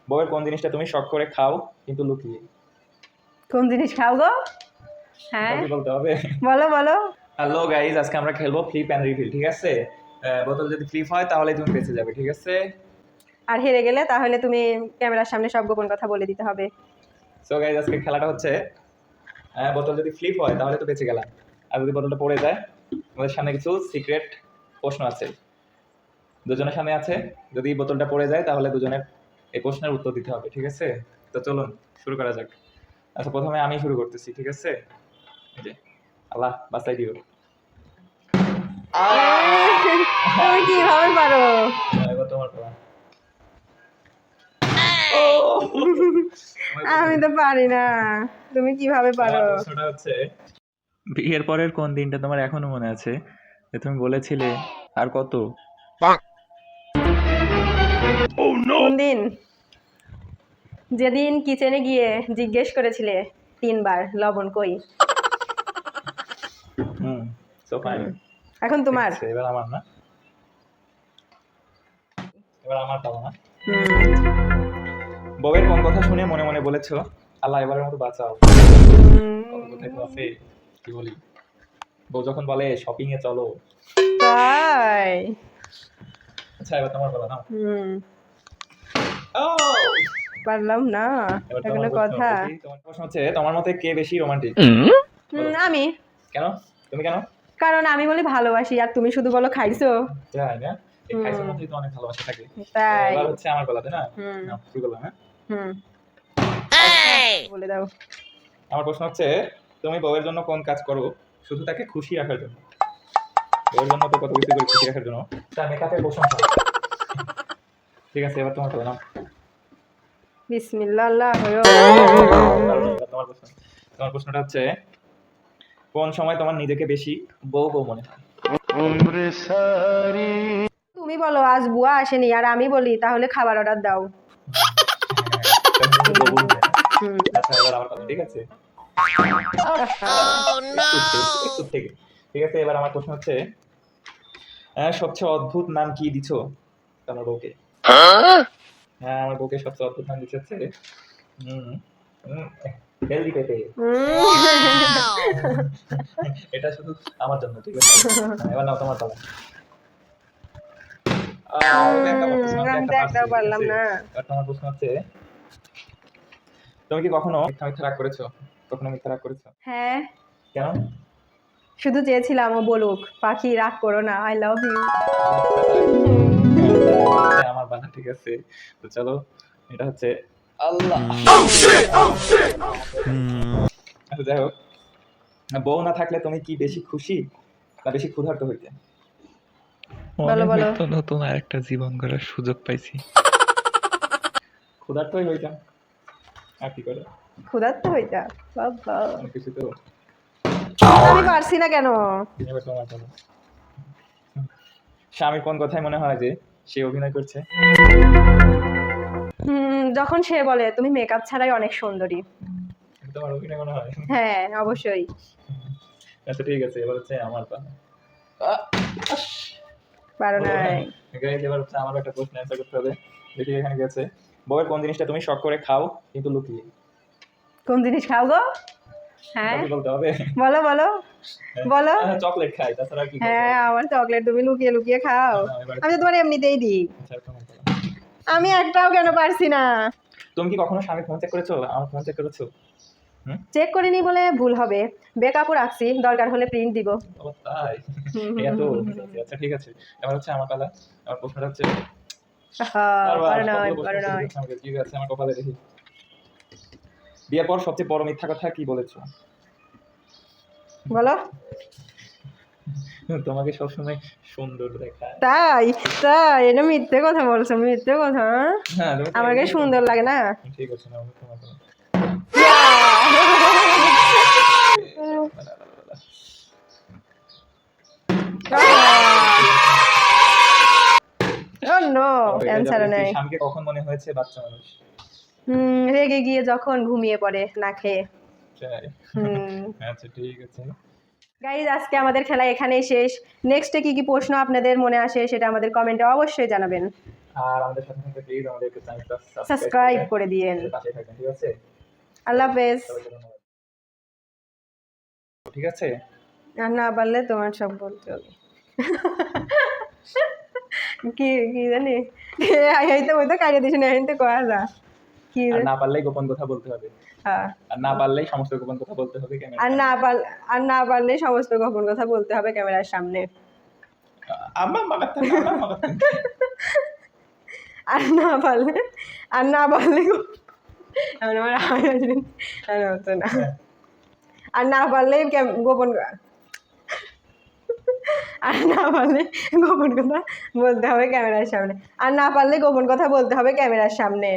বউয়ের কোন জিনিসটা তুমি শখ করে খাও কিন্তু লুকিয়ে? কোন জিনিস খাও গো? হ্যাঁ কি বলতে হবে? বলো বলো। হ্যালো গাইজ, আজকে আমরা খেলবো ফ্লিপ অ্যান্ড রিফিল, ঠিক আছে? বোতল যদি ফ্লিপ হয় তাহলে তুমি বেঁচে যাবে, ঠিক আছে? আর হেরে গেলে তাহলে তুমি ক্যামেরার সামনে সব গোপন কথা বলে দিতে হবে। সো গাইজ, আজকে খেলাটা হচ্ছে বোতল যদি ফ্লিপ হয় তাহলে তো বেঁচে গেলাম, আর যদি বোতলটা পড়ে যায় আমাদের সামনে কিছু সিক্রেট প্রশ্ন আছে, দুজনের সামনে আছে। যদি বোতলটা পড়ে যায় তাহলে দুজনের এই প্রশ্নের উত্তর দিতে হবে, ঠিক আছে? তো চলুন শুরু করা যাক। আচ্ছা, প্রথমে আমি শুরু করতেছি, ঠিক আছে? এই যে, আল্লাহ বাঁচাই দিও। তুমি কিভাবে পারো? এবার তোমার পালা। আমি তো পারি না, তুমি কিভাবে পারো? আমার প্রশ্নটা হচ্ছে, বিয়ের পরের কোন দিনটা তোমার এখনো মনে আছে যে তুমি বলেছিলে আর কত? কোন দিন? যেদিন কিচেনে গিয়ে জিজ্ঞেস করেছিলে 3 বার লবণ কই। So fine. এখন তোমার। এবার আমার না, এবার আমার পালা না। বউয়ের কোন কথা শুনে মনে মনে বলেছো আল্লাহ এবারের মতো বাঁচাও? কোথায় তো আছে, কি বলি, বউ যখন বলে শপিং এ চলো। তাই? আচ্ছা, এবার তোমার পালা না। পারলাম না, এবার এখনো তোমার কথা। তোমার প্রশ্ন হচ্ছে, তোমার মতে কে বেশি রোমান্টিক? আমি। কেন? তুমি কেন? কারণ আমি বলি ভালোবাসি আর তুমি শুধু বলো খাইছো। তাই না? এই খাইছের মধ্যেই তো অনেক ভালোবাসা থাকে। তাই। এবার হচ্ছে আমার পালা, তাই না? হুম। নাও, শুরু করলাম, হ্যাঁ? বলে দাও। আমার প্রশ্ন হচ্ছে, তুমি বউয়ের জন্য কোন কাজ করো শুধু তাকে খুশি রাখার জন্য? বউয়ের জন্য তো কত কিছু করি খুশি রাখার জন্য, তার মেকআপের প্রশংসা। ঠিক আছে, এবার তোমার পালা, নাও। বিসমিল্লাহ আল্লাহ হয়ো। এবার তোমার প্রশ্ন। তোমার প্রশ্নটা হচ্ছে, কোন সময় তোমার নিজেকে বেশি বউ বউ মনে হয়? তুমি বলো আজ বুয়া আসেনি আর আমি বলি তাহলে খাবার অর্ডার দাও। বউ বউ মনে হয়। আচ্ছা, এবার আমার পালা, ঠিক আছে? একটু থেকে। ঠিক আছে, এবার আমার প্রশ্ন হচ্ছে, সবচেয়ে অদ্ভুত নাম কি দিছো তোমার বউকে? হ্যাঁ, আমার বউকে সবচেয়ে অদ্ভুত নাম দিচ্ছে হচ্ছে হেলদি পেঁপে। এটা শুধু আমার জন্য, ঠিক আছে? এবার নাও, তোমার পালা। আমি তো একটাও পারলাম না। এবার তোমার প্রশ্ন হচ্ছে, তুমি কি কখনো মিথ্যা মিথ্যা রাগ করেছো? কখনো মিথ্যা রাগ করেছো? হ্যাঁ, কেন? শুধু চেয়েছিলাম ও বলুক পাখি রাগ করো না, আই লাভ ইউ। আমার বানা, ঠিক আছে? তো চলো, এটা হচ্ছে আল্লাহ। আচ্ছা, যাই হোক, বউ না থাকলে তুমি কি বেশি খুশি না বেশি ক্ষুধার্ত হইতে? বলো বলো। তো নতুন আরেকটা জীবন গড়ার সুযোগ পাইছি। ক্ষুধার্তই হইতাম, আর কি করে? ক্ষুধার্ত হইতা বাবা। অনেক কিছু তো। আমি পারছি না কেন? এবার তোমার পালা। স্বামীর কোন কথায় মনে হয় যে সে অভিনয় করছে? যখন সে বলে তুমি মেকআপ ছাড়াই অনেক সুন্দরী। তোমার অভিনয় মনে হয়? হ্যাঁ অবশ্যই। আচ্ছা, ঠিক আছে, এবার হচ্ছে আমার পালা। পারো নাই। গাইস, এবার হচ্ছে আমার একটা প্রশ্ন অ্যান্সার করতে হবে। দেখি এখানে কি আছে। বউয়ের কোন জিনিসটা তুমি শখ করে খাও কিন্তু লুকিয়ে? কোন জিনিস খাও গো? হ্যাঁ কি বলতে হবে? বলো বলো বলো। চকলেট খাই, তাছাড়া আর কি খাবো? হ্যাঁ আমার চকলেট তুমি লুকিয়ে লুকিয়ে খাও। আমি তো তোমার এমনিতেই দিই। আচ্ছা, তোমার পালা। আমি একটাও কেন পারছি না? তুমি কি কখনো স্বামীর ফোন চেক করেছো? আমার ফোন চেক করেছো? চেক করিনি বলে ভুল হবে, ব্যাকআপও রাখছি, দরকার হলে প্রিন্ট দিব। ও তাই? এত? আচ্ছা, ঠিক আছে, এবার হচ্ছে আমার পালা। আমার প্রশ্নটা হচ্ছে, পারো নয় পারো নয়। ঠিক আছে, আমার কপালে দেখি। বিয়ের পর সবচেয়ে বড় মিথ্যা কথা কি বলেছো? বলো। তোমাকে সবসময় সুন্দর দেখায়। তাই? তাই এটা মিথ্যে কথা বলছো, মিথ্যে কথা। হ্যাঁ, তুমি তো আমাকে এমনিই সুন্দর লাগে না? ঠিক আছে, না তোমার পালা। Oh no, অ্যানসার নেই। স্বামীকে কখন মনে হয়েছে বাচ্চা মানুষ? রেগে গিয়ে যখন ঘুমিয়ে পড়ে না খেয়ে। তাই? আচ্ছা, ঠিক আছে। গাইজ আজকে আমাদের খেলা এখানেই শেষ। নেক্সটে কি কি প্রশ্ন আপনাদের মনে আসে সেটা আমাদের কমেন্টে অবশ্যই জানাবেন। আর আমাদের সাথে সাথে প্লিজ আমাদের একটু চ্যানেলটা সাবস্ক্রাইব করে দিয়েন। পাশে থাকবেন, ঠিক আছে? আল্লাহ হাফেজ। সবাইকে ধন্যবাদ। ঠিক আছে? আর না পারলে তোমার সব বলতে হবে। কি কি জানি এইতে ওই তো কাটিয়ে দিস না এইতে কয়া যা কি আর না পারলেই গোপন কথা বলতে হবে, হ্যাঁ আর না পারলেই সমস্ত গোপন কথা বলতে হবে ক্যামেরা। আর না পারলে সমস্ত গোপন কথা বলতে হবে ক্যামেরার সামনে। আম্মা মাগাতেন, আম্মা মাগাতেন। আর না পারলে এখন আমার হতো না। আর না পারলে গোপন আর না পারলে গোপন কথা বলতে হবে ক্যামেরার সামনে। আর না পারলে গোপন কথা বলতে হবে ক্যামেরার সামনে।